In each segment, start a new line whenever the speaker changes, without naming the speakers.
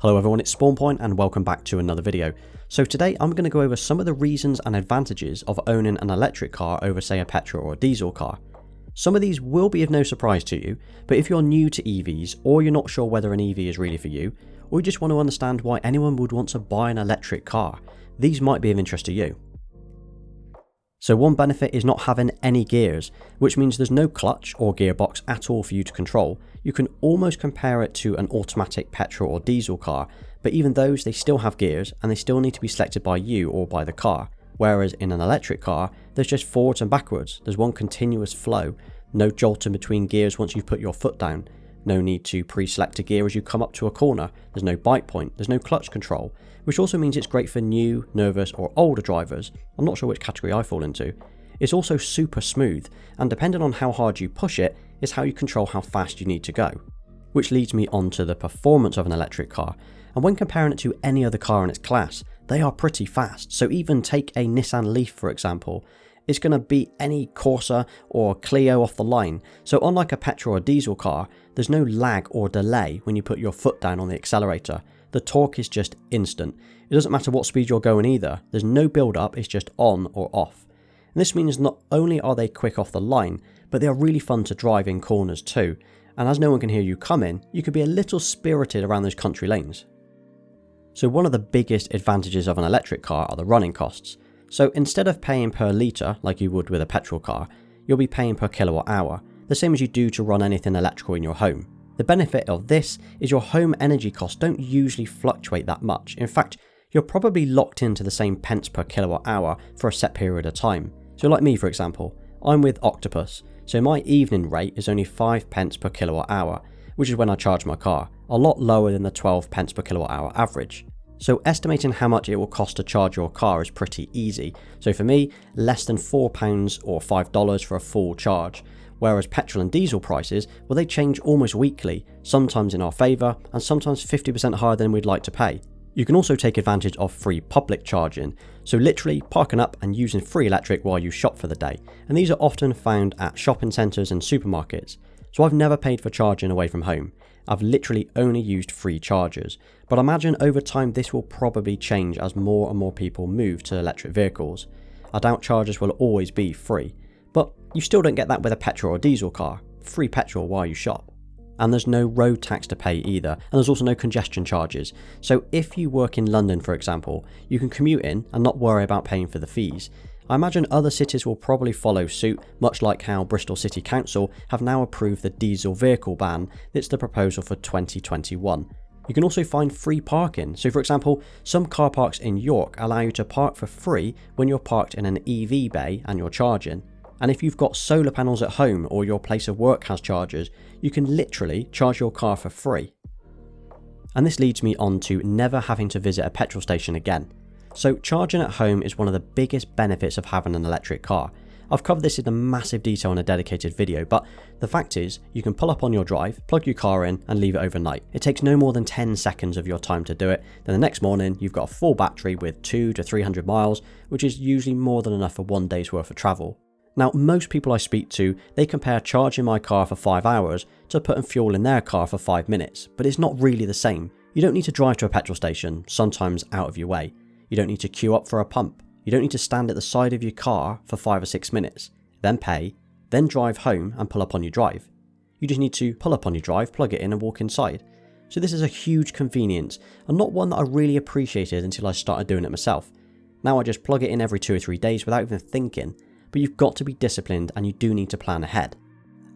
Hello everyone, it's SpawnPoiint and welcome back to another video. So today I'm going to go over some of the reasons and advantages of owning an electric car over say a petrol or a diesel car. Some of these will be of no surprise to you, but if you're new to EVs or you're not sure whether an EV is really for you, or you just want to understand why anyone would want to buy an electric car, these might be of interest to you. So one benefit is not having any gears, which means there's no clutch or gearbox at all for you to control. You can almost compare it to an automatic petrol or diesel car, but even those, they still have gears and they still need to be selected by you or by the car. Whereas in an electric car, there's just forwards and backwards. There's one continuous flow, no jolting between gears once you've put your foot down, no need to pre-select a gear as you come up to a corner, there's no bite point, there's no clutch control, which also means it's great for new, nervous or older drivers. I'm not sure which category I fall into. It's also super smooth, and depending on how hard you push it is how you control how fast you need to go. Which leads me on to the performance of an electric car, and when comparing it to any other car in its class, they are pretty fast. So even take a Nissan Leaf for example, it's going to beat any Corsa or Clio off the line. So unlike a petrol or diesel car, there's no lag or delay when you put your foot down on the accelerator. The torque is just instant. It doesn't matter what speed you're going either. There's no build up, it's just on or off. And this means not only are they quick off the line, but they are really fun to drive in corners too. And as no one can hear you coming, you can be a little spirited around those country lanes. So one of the biggest advantages of an electric car are the running costs. So instead of paying per litre like you would with a petrol car, you'll be paying per kilowatt hour, the same as you do to run anything electrical in your home. The benefit of this is your home energy costs don't usually fluctuate that much. In fact, you're probably locked into the same pence per kilowatt hour for a set period of time. So like me for example, I'm with Octopus, so my evening rate is only 5 pence per kilowatt hour, which is when I charge my car, a lot lower than the 12 pence per kilowatt hour average. So estimating how much it will cost to charge your car is pretty easy. So for me, less than £4 or $5 for a full charge. Whereas petrol and diesel prices, well, they change almost weekly, sometimes in our favour and sometimes 50% higher than we'd like to pay. You can also take advantage of free public charging, so literally parking up and using free electric while you shop for the day. And these are often found at shopping centres and supermarkets. So I've never paid for charging away from home. I've literally only used free chargers, but I imagine over time this will probably change as more and more people move to electric vehicles. I doubt chargers will always be free, but you still don't get that with a petrol or diesel car, free petrol while you shop. And there's no road tax to pay either, and there's also no congestion charges. So if you work in London for example, you can commute in and not worry about paying for the fees. I imagine other cities will probably follow suit, much like how Bristol City Council have now approved the diesel vehicle ban that's the proposal for 2021. You can also find free parking. So for example, some car parks in York allow you to park for free when you're parked in an EV bay and you're charging. And if you've got solar panels at home or your place of work has chargers, you can literally charge your car for free. And this leads me on to never having to visit a petrol station again. So charging at home is one of the biggest benefits of having an electric car. I've covered this in a massive detail in a dedicated video, but the fact is you can pull up on your drive, plug your car in and leave it overnight. It takes no more than 10 seconds of your time to do it. Then the next morning you've got a full battery with 200 to 300 miles, which is usually more than enough for one day's worth of travel. Now most people I speak to, they compare charging my car for 5 hours to putting fuel in their car for 5 minutes, but it's not really the same. You don't need to drive to a petrol station, sometimes out of your way. You don't need to queue up for a pump. You don't need to stand at the side of your car for 5 or 6 minutes, then pay, then drive home and pull up on your drive. You just need to pull up on your drive, plug it in and walk inside. So this is a huge convenience and not one that I really appreciated until I started doing it myself. Now I just plug it in every 2 or 3 days without even thinking, but you've got to be disciplined and you do need to plan ahead.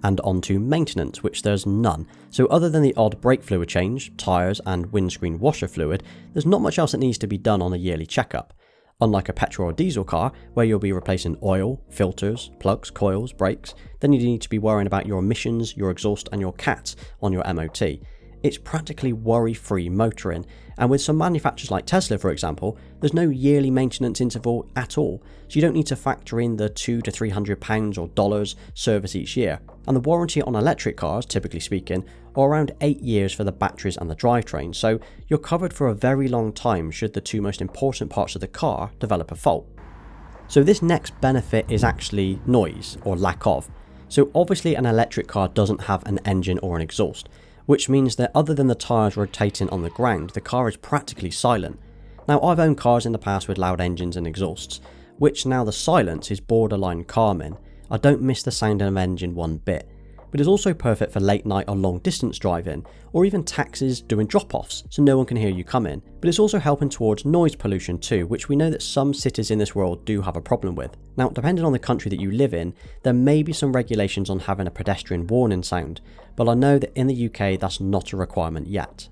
And on to maintenance, which there's none. So other than the odd brake fluid change, tyres and windscreen washer fluid, there's not much else that needs to be done on a yearly checkup. Unlike a petrol or diesel car, where you'll be replacing oil, filters, plugs, coils, brakes, then you need to be worrying about your emissions, your exhaust and your CAT on your MOT. It's practically worry-free motoring, and with some manufacturers like Tesla for example, there's no yearly maintenance interval at all, so you don't need to factor in the £200 to £300 or dollars service each year. And the warranty on electric cars, typically speaking, are around 8 years for the batteries and the drivetrain, so you're covered for a very long time should the two most important parts of the car develop a fault. So this next benefit is actually noise, or lack of. So obviously an electric car doesn't have an engine or an exhaust, which means that other than the tyres rotating on the ground, the car is practically silent. Now, I've owned cars in the past with loud engines and exhausts, which now the silence is borderline calming. I don't miss the sound of an engine one bit. But it's also perfect for late night or long distance driving, or even taxis doing drop-offs so no one can hear you coming. But it's also helping towards noise pollution too, which we know that some cities in this world do have a problem with. Now, depending on the country that you live in, there may be some regulations on having a pedestrian warning sound, but I know that in the UK that's not a requirement yet.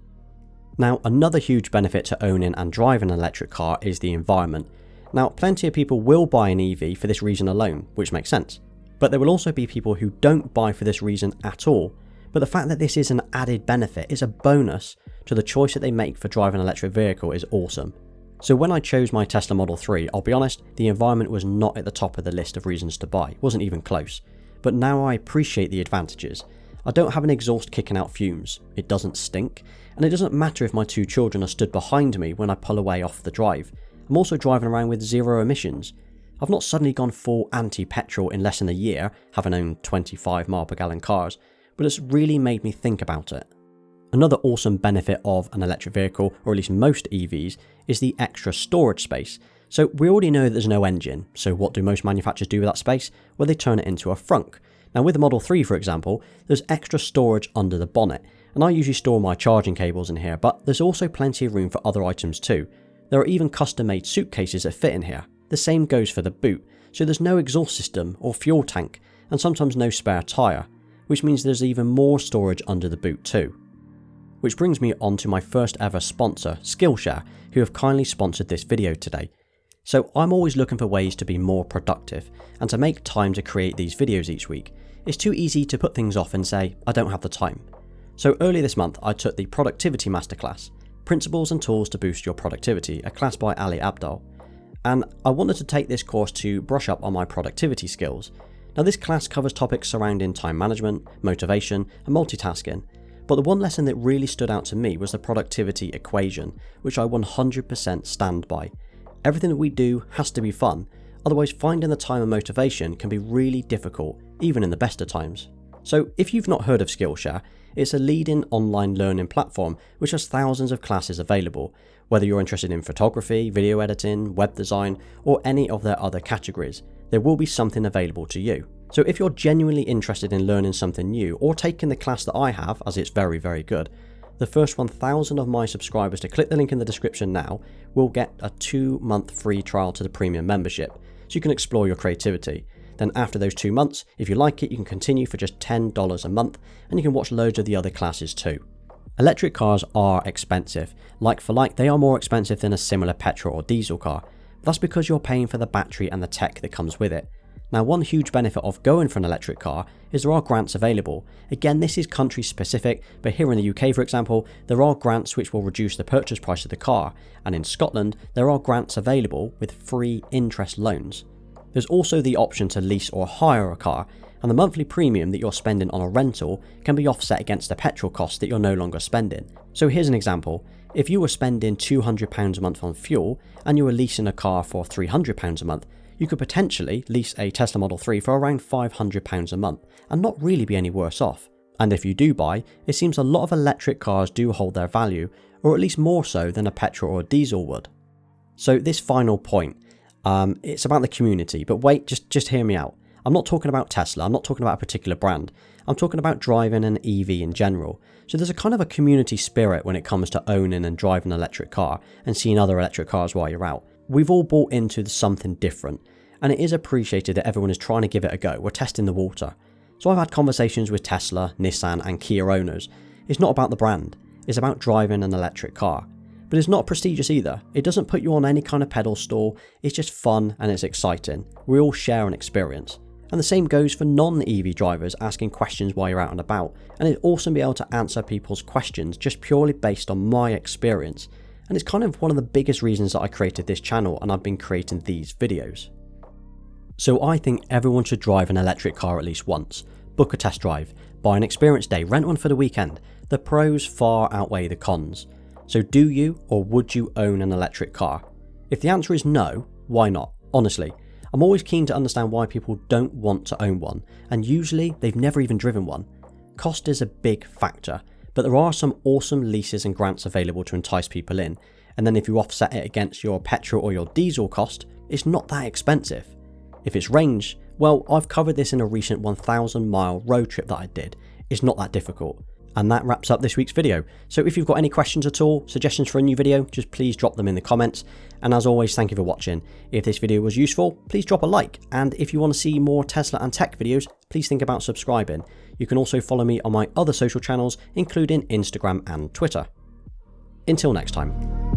Now, another huge benefit to owning and driving an electric car is the environment. Now, plenty of people will buy an EV for this reason alone, which makes sense. But there will also be people who don't buy for this reason at all. But the fact that this is an added benefit is a bonus to the choice that they make for driving an electric vehicle is awesome. So when I chose my Tesla Model 3, I'll be honest, the environment was not at the top of the list of reasons to buy, it wasn't even close. But now I appreciate the advantages. I don't have an exhaust kicking out fumes, it doesn't stink, and it doesn't matter if my 2 children are stood behind me when I pull away off the drive. I'm also driving around with 0 emissions. I've not suddenly gone full anti-petrol in less than a year, having owned 25 mile per gallon cars, but it's really made me think about it. Another awesome benefit of an electric vehicle, or at least most EVs, is the extra storage space. So we already know that there's no engine, so what do most manufacturers do with that space? Well, they turn it into a frunk. Now with the Model 3 for example, there's extra storage under the bonnet, and I usually store my charging cables in here, but there's also plenty of room for other items too. There are even custom made suitcases that fit in here. The same goes for the boot, so there's no exhaust system or fuel tank, and sometimes no spare tyre, which means there's even more storage under the boot too. Which brings me on to my first ever sponsor, Skillshare, who have kindly sponsored this video today. So I'm always looking for ways to be more productive, and to make time to create these videos each week. It's too easy to put things off and say, I don't have the time. So earlier this month I took the Productivity Masterclass, Principles and Tools to Boost Your Productivity, a class by Ali Abdaal. And I wanted to take this course to brush up on my productivity skills. Now this class covers topics surrounding time management, motivation and multitasking, but the one lesson that really stood out to me was the productivity equation, which I 100% stand by. Everything that we do has to be fun, otherwise finding the time and motivation can be really difficult, even in the best of times. So if you've not heard of Skillshare, it's a leading online learning platform which has thousands of classes available, whether you're interested in photography, video editing, web design, or any of their other categories, there will be something available to you. So if you're genuinely interested in learning something new, or taking the class that I have, as it's very, very good, the first 1,000 of my subscribers to click the link in the description now will get a 2-month free trial to the premium membership, so you can explore your creativity. Then after those 2 months, if you like it, you can continue for just $10 a month, and you can watch loads of the other classes too. Electric cars are expensive. Like for like, they are more expensive than a similar petrol or diesel car. That's because you're paying for the battery and the tech that comes with it. Now, one huge benefit of going for an electric car is there are grants available. Again, this is country specific, but here in the UK, for example, there are grants which will reduce the purchase price of the car, and in Scotland, there are grants available with free interest loans. There's also the option to lease or hire a car, and the monthly premium that you're spending on a rental can be offset against the petrol cost that you're no longer spending. So here's an example. If you were spending £200 a month on fuel and you were leasing a car for £300 a month, you could potentially lease a Tesla Model 3 for around £500 a month and not really be any worse off. And if you do buy, it seems a lot of electric cars do hold their value, or at least more so than a petrol or diesel would. So this final point, it's about the community, but wait, just hear me out. I'm not talking about Tesla, I'm not talking about a particular brand, I'm talking about driving an EV in general. So there's a kind of a community spirit when it comes to owning and driving an electric car and seeing other electric cars while you're out. We've all bought into something different, and it is appreciated that everyone is trying to give it a go. We're testing the water. So I've had conversations with Tesla, Nissan and Kia owners. It's not about the brand, it's about driving an electric car. But it's not prestigious either. It doesn't put you on any kind of pedestal, it's just fun and it's exciting. We all share an experience. And the same goes for non-EV drivers asking questions while you're out and about, and it's awesome to be able to answer people's questions just purely based on my experience. And it's kind of one of the biggest reasons that I created this channel and I've been creating these videos. So I think everyone should drive an electric car at least once. Book a test drive, buy an experience day, rent one for the weekend. The pros far outweigh the cons. So do you or would you own an electric car? If the answer is no, why not? Honestly, I'm always keen to understand why people don't want to own one, and usually they've never even driven one. Cost is a big factor, but there are some awesome leases and grants available to entice people in, and then if you offset it against your petrol or your diesel cost, it's not that expensive. If it's range, well, I've covered this in a recent 1,000-mile road trip that I did. It's not that difficult. And that wraps up this week's video. So if you've got any questions at all, suggestions for a new video, just please drop them in the comments. And as always, thank you for watching. If this video was useful, please drop a like. And if you want to see more Tesla and tech videos, please think about subscribing. You can also follow me on my other social channels, including Instagram and Twitter. Until next time.